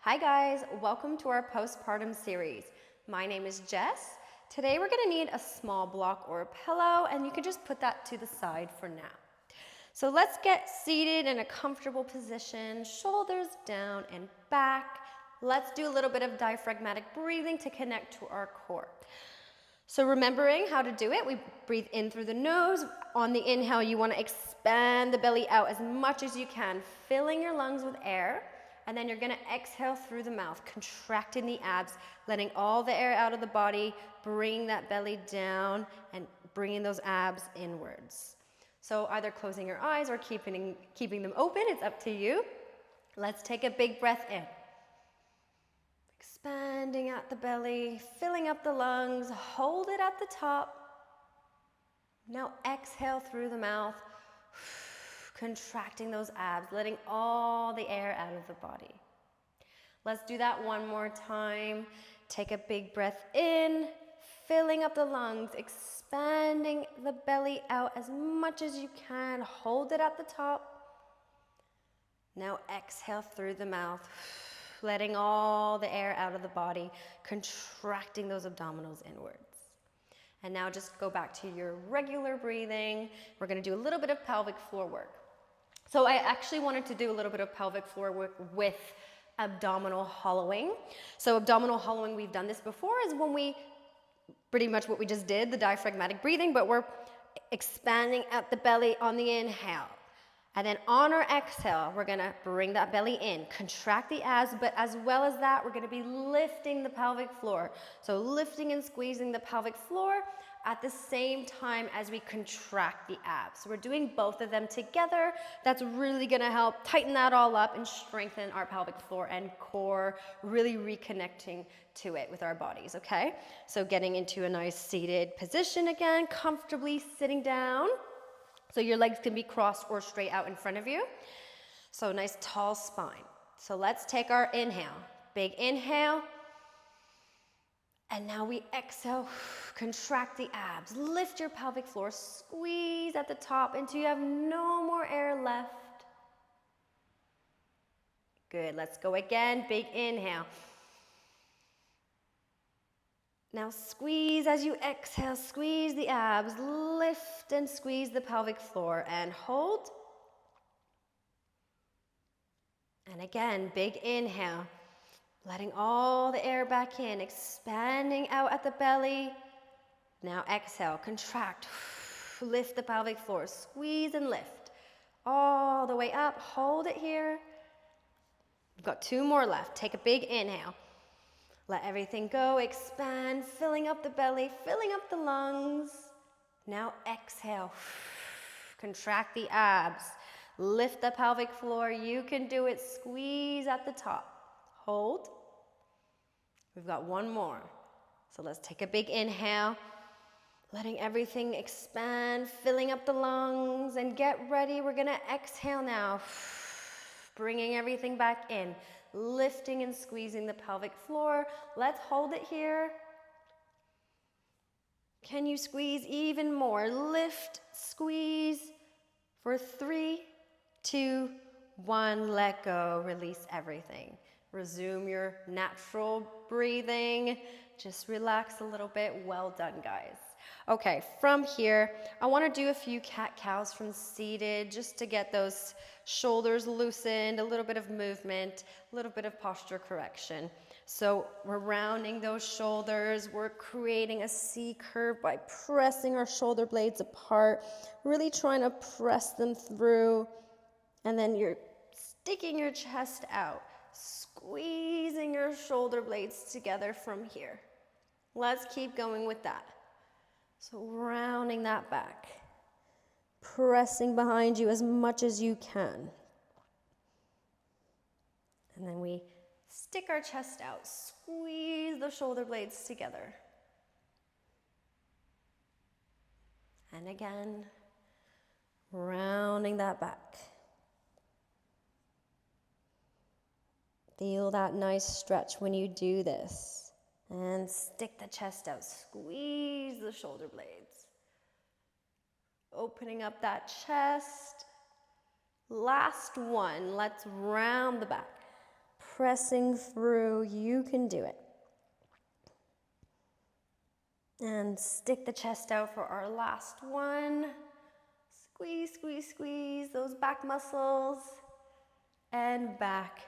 Hi guys, welcome to our postpartum series. My name is Jess. Today we're gonna need a small block or a pillow, and you can just put that to the side for now. So let's get seated in a comfortable position, shoulders down and back. Let's do a little bit of diaphragmatic breathing to connect to our core. So remembering how to do it, we breathe in through the nose. On the inhale, you wanna expand the belly out as much as you can, filling your lungs with air. And then you're gonna exhale through the mouth, contracting the abs, letting all the air out of the body, bringing that belly down and bringing those abs inwards. So either closing your eyes or keeping them open, it's up to you. Let's take a big breath in. Expanding out the belly, filling up the lungs, hold it at the top. Now exhale through the mouth, contracting those abs, letting all the air out of the body. Let's do that one more time. Take a big breath in, filling up the lungs, expanding the belly out as much as you can. Hold it at the top. Now exhale through the mouth, letting all the air out of the body, contracting those abdominals inwards. And now just go back to your regular breathing. We're gonna do a little bit of pelvic floor work. So I actually wanted to do a little bit of pelvic floor work with abdominal hollowing. So abdominal hollowing, we've done this before, is when we, pretty much what we just did, the diaphragmatic breathing, but we're expanding out the belly on the inhale. And then on our exhale, we're gonna bring that belly in, contract the abs, but as well as that, we're gonna be lifting the pelvic floor. So lifting and squeezing the pelvic floor at the same time as we contract the abs. So we're doing both of them together. That's really gonna help tighten that all up and strengthen our pelvic floor and core, really reconnecting to it with our bodies, okay? So getting into a nice seated position again, comfortably sitting down. So your legs can be crossed or straight out in front of you. So nice tall spine. So let's take our inhale. Big inhale. And now we exhale, contract the abs. Lift your pelvic floor, squeeze at the top until you have no more air left. Good, let's go again. Big inhale. Now squeeze as you exhale, squeeze the abs, lift and squeeze the pelvic floor and hold. And again, big inhale, letting all the air back in, expanding out at the belly. Now exhale, contract, lift the pelvic floor, squeeze and lift. All the way up, hold it here. We've got two more left. Take a big inhale. Let everything go, expand, filling up the belly, filling up the lungs. Now exhale, contract the abs, lift the pelvic floor. You can do it, squeeze at the top. Hold. We've got one more. So let's take a big inhale, letting everything expand, filling up the lungs, and get ready. We're gonna exhale now, bringing everything back in. Lifting and squeezing the pelvic floor. Let's hold it here. Can you squeeze even more? Lift, squeeze for 3, 2, 1. Let go, release everything. Resume your natural breathing. Just relax a little bit. Well done, guys. Okay, from here, I want to do a few cat-cows from seated just to get those shoulders loosened, a little bit of movement, a little bit of posture correction. So we're rounding those shoulders. We're creating a C curve by pressing our shoulder blades apart, really trying to press them through. And then you're sticking your chest out, squeezing your shoulder blades together from here. Let's keep going with that. So rounding that back, pressing behind you as much as you can. And then we stick our chest out, squeeze the shoulder blades together. And again, rounding that back. Feel that nice stretch when you do this. And stick the chest out, squeeze the shoulder blades. Opening up that chest. Last one, let's round the back. pressing through. You can do it. And stick the chest out for our last one. Squeeze, squeeze, squeeze those back muscles. And back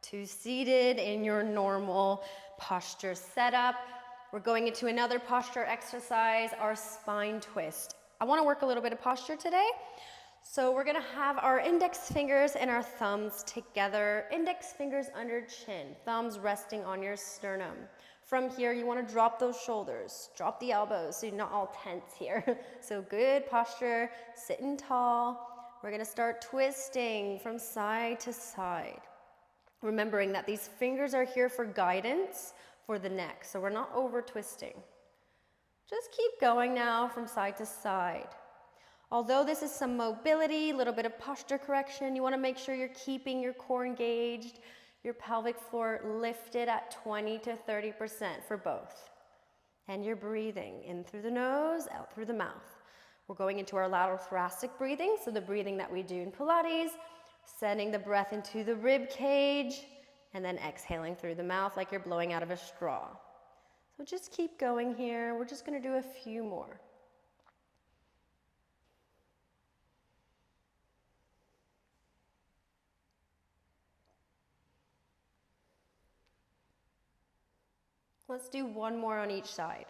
to seated in your normal posture setup. We're going into another posture exercise, our spine twist. I want to work a little bit of posture today. So we're gonna have our index fingers and our thumbs together, index fingers under chin, thumbs resting on your sternum. From here, you wanna drop those shoulders, drop the elbows so you're not all tense here. So good posture, sitting tall. We're gonna start twisting from side to side. Remembering that these fingers are here for guidance for the neck, so we're not over twisting. Just keep going now from side to side. Although this is some mobility, a little bit of posture correction, you want to make sure you're keeping your core engaged, your pelvic floor lifted at 20 to 30% for both. And you're breathing in through the nose, out through the mouth. We're going into our lateral thoracic breathing, so the breathing that we do in Pilates, sending the breath into the rib cage, and then exhaling through the mouth like you're blowing out of a straw. So just keep going here. We're just going to do a few more. Let's do one more on each side.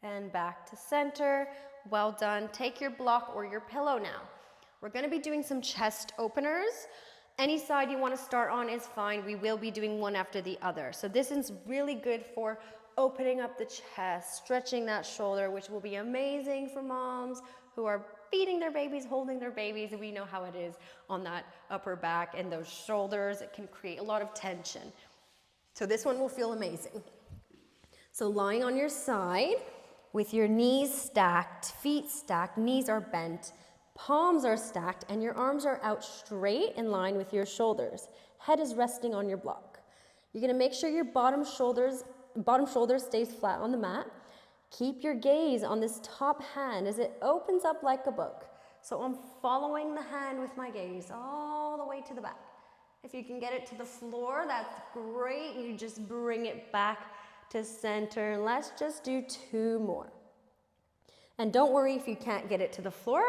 And back to center. Well done. Take your block or your pillow now. We're going to be doing some chest openers. Any side you want to start on is fine. We will be doing one after the other. So this is really good for opening up the chest, stretching that shoulder, which will be amazing for moms who are feeding their babies, holding their babies. We know how it is on that upper back and those shoulders. It can create a lot of tension. So this one will feel amazing. So lying on your side with your knees stacked, feet stacked, knees are bent, palms are stacked, and your arms are out straight in line with your shoulders. Head is resting on your block. You're gonna make sure your bottom shoulder stays flat on the mat. Keep your gaze on this top hand as it opens up like a book. So I'm following the hand with my gaze all the way to the back. If you can get it to the floor, that's great. You just bring it back to center. Let's just do 2 more. And don't worry if you can't get it to the floor.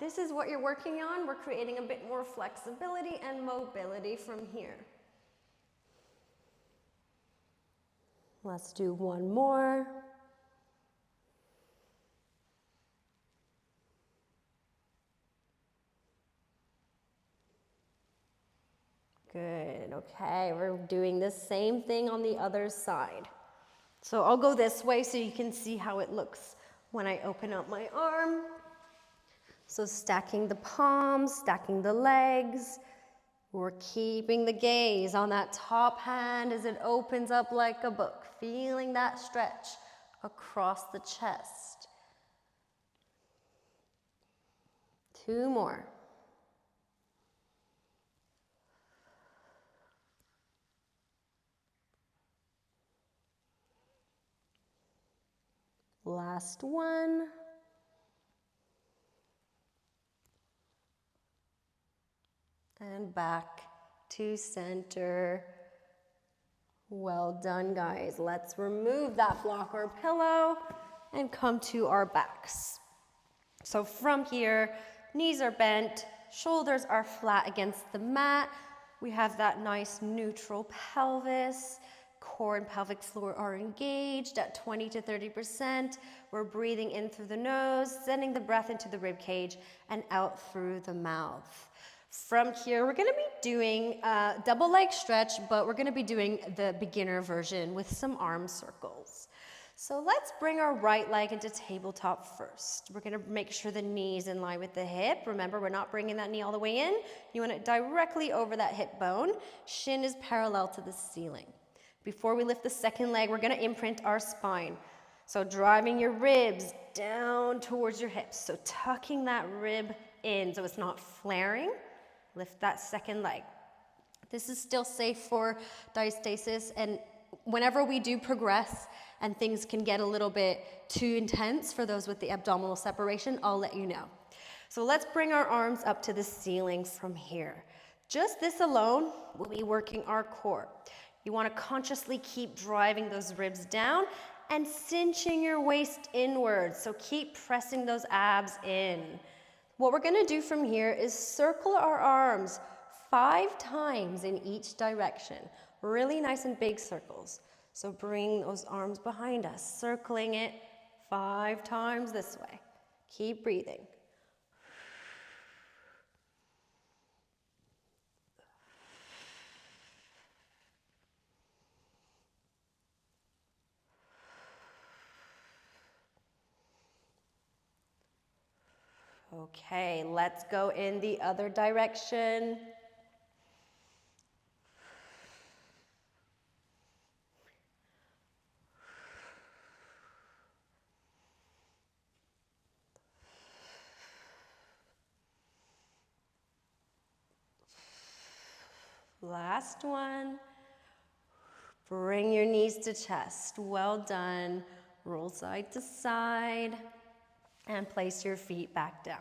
This is what you're working on. We're creating a bit more flexibility and mobility from here. Let's do 1 more. Good, okay, we're doing the same thing on the other side. So I'll go this way so you can see how it looks when I open up my arm. So stacking the palms, stacking the legs. We're keeping the gaze on that top hand as it opens up like a book, feeling that stretch across the chest. 2 more. Last one. And back to center. Well done, guys. Let's remove that block or pillow and come to our backs. So from here, knees are bent, shoulders are flat against the mat. We have that nice neutral pelvis. Core and pelvic floor are engaged at 20 to 30%. We're breathing in through the nose, sending the breath into the rib cage and out through the mouth. From here, we're gonna be doing a double leg stretch, but we're gonna be doing the beginner version with some arm circles. So let's bring our right leg into tabletop first. We're gonna make sure the knee's in line with the hip. Remember, we're not bringing that knee all the way in. You want it directly over that hip bone. Shin is parallel to the ceiling. Before we lift the second leg, we're gonna imprint our spine. So driving your ribs down towards your hips. So tucking that rib in so it's not flaring. Lift that second leg. This is still safe for diastasis, and whenever we do progress and things can get a little bit too intense for those with the abdominal separation, I'll let you know. So let's bring our arms up to the ceiling from here. Just this alone will be working our core. You want to consciously keep driving those ribs down and cinching your waist inwards. So keep pressing those abs in. What we're going to do from here is circle our arms 5 times in each direction. Really nice and big circles. So bring those arms behind us, circling it 5 times this way. Keep breathing. Okay, let's go in the other direction. Last one. Bring your knees to chest. Well done. Roll side to side and place your feet back down.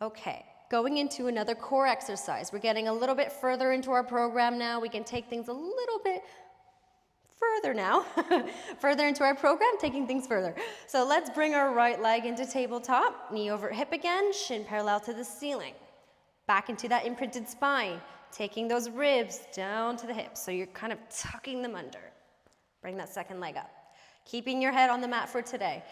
Okay, going into another core exercise. We're getting a little bit further into our program now. We can take things a little bit further now. Further into our program, taking things further. So let's bring our right leg into tabletop. Knee over hip again, shin parallel to the ceiling. Back into that imprinted spine. Taking those ribs down to the hips. So you're kind of tucking them under. Bring that second leg up. Keeping your head on the mat for today.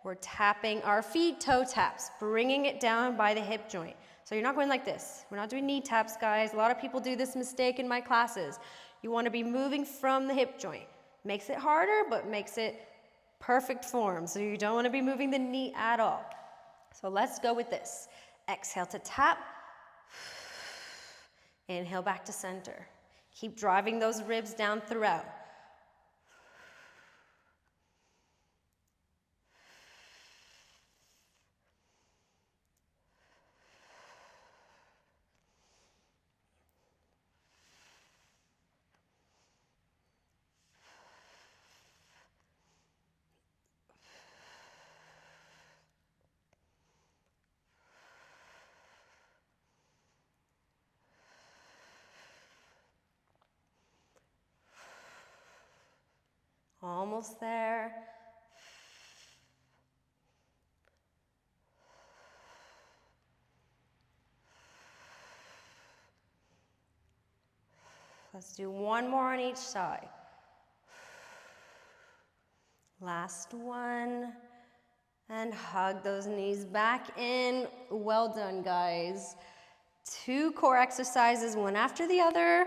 We're tapping our feet, toe taps, bringing it down by the hip joint. So you're not going like this. We're not doing knee taps, guys. A lot of people do this mistake in my classes. You want to be moving from the hip joint. Makes it harder, but makes it perfect form. So you don't want to be moving the knee at all. So let's go with this. Exhale to tap. Inhale back to center. Keep driving those ribs down throughout. Almost there. Let's do one more on each side. Last one. And hug those knees back in. Well done, guys. 2 core exercises, one after the other.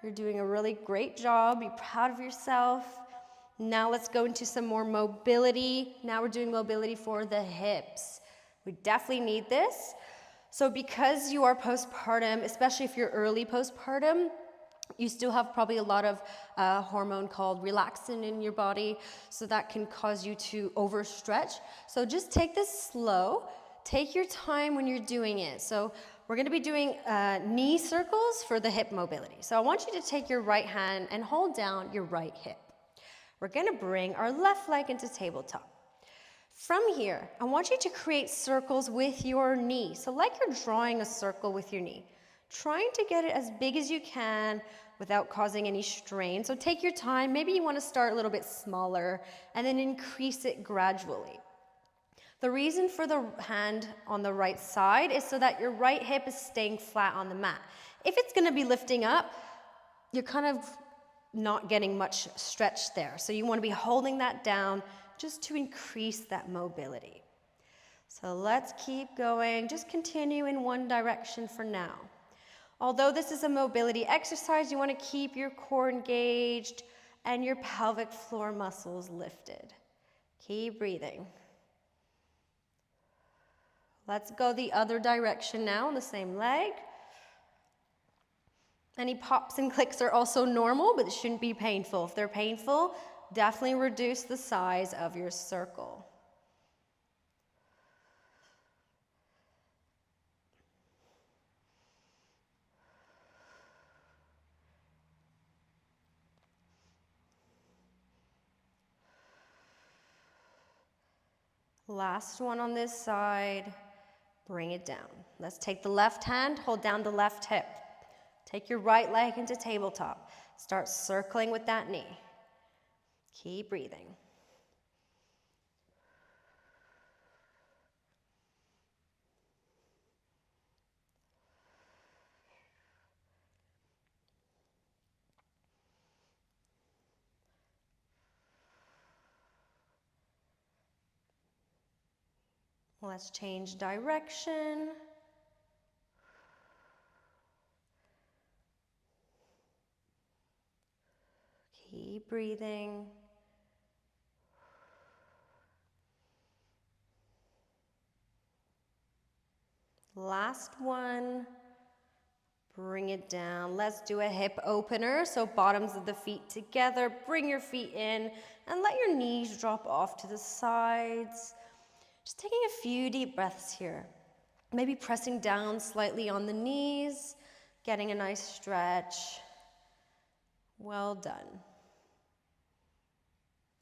You're doing a really great job. Be proud of yourself. Now let's go into some more mobility. Now we're doing mobility for the hips. We definitely need this. So because you are postpartum, especially if you're early postpartum, you still have probably a lot of hormone called relaxin in your body, so that can cause you to overstretch. So just take this slow. Take your time when you're doing it. So we're going to be doing knee circles for the hip mobility. So I want you to take your right hand and hold down your right hip. We're going to bring our left leg into tabletop. From here, I want you to create circles with your knee. So like you're drawing a circle with your knee, trying to get it as big as you can without causing any strain. So take your time. Maybe you want to start a little bit smaller and then increase it gradually. The reason for the hand on the right side is so that your right hip is staying flat on the mat. If it's going to be lifting up, you're kind of not getting much stretch there. So you want to be holding that down just to increase that mobility. So let's keep going. Just continue in one direction for now. Although this is a mobility exercise, you want to keep your core engaged and your pelvic floor muscles lifted. Keep breathing. Let's go the other direction now on the same leg. Any pops and clicks are also normal, but it shouldn't be painful. If they're painful, definitely reduce the size of your circle. Last one on this side. Bring it down. Let's take the left hand, hold down the left hip. Take your right leg into tabletop. Start circling with that knee. Keep breathing. Let's change direction. Keep breathing. Last one. Bring it down. Let's do a hip opener. So bottoms of the feet together. Bring your feet in and let your knees drop off to the sides. Just taking a few deep breaths here. Maybe pressing down slightly on the knees, getting a nice stretch. Well done.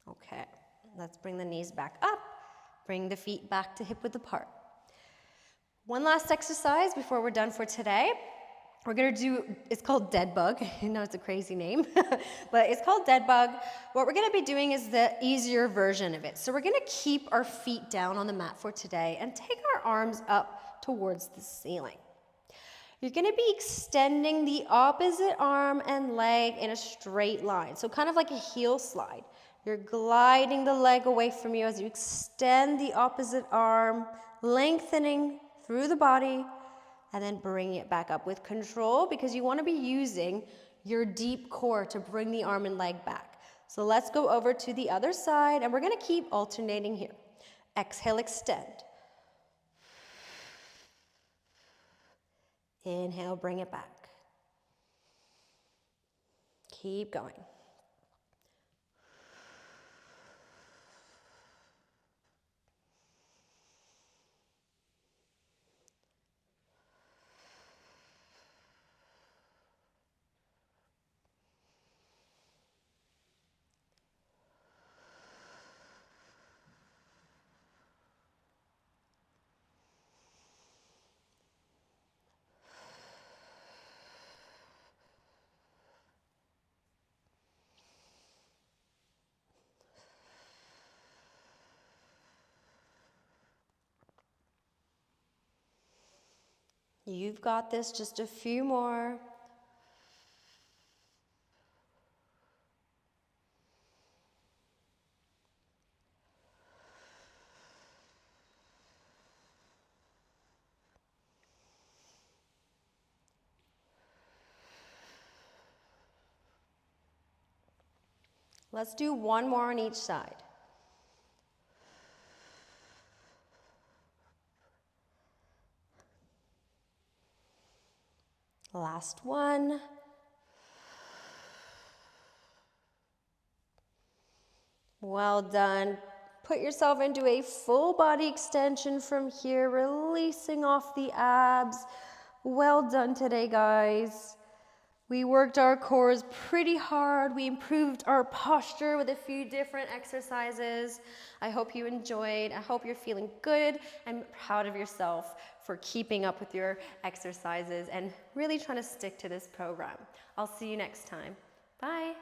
Okay, let's bring the knees back up. Bring the feet back to hip width apart. One last exercise before we're done for today. We're gonna do, it's called dead bug. I know it's a crazy name, but it's called dead bug. What we're gonna be doing is the easier version of it. So we're gonna keep our feet down on the mat for today and take our arms up towards the ceiling. You're gonna be extending the opposite arm and leg in a straight line. So kind of like a heel slide. You're gliding the leg away from you as you extend the opposite arm, lengthening through the body, and then bring it back up with control because you want to be using your deep core to bring the arm and leg back. So let's go over to the other side and we're going to keep alternating here. Exhale, extend. Inhale, bring it back. Keep going. You've got this, just a few more. Let's do one more on each side. Last one. Well done. Put yourself into a full body extension from here, releasing off the abs. Well done today, guys. We worked our cores pretty hard. We improved our posture with a few different exercises. I hope you enjoyed. I hope you're feeling good and proud of yourself for keeping up with your exercises and really trying to stick to this program. I'll see you next time. Bye.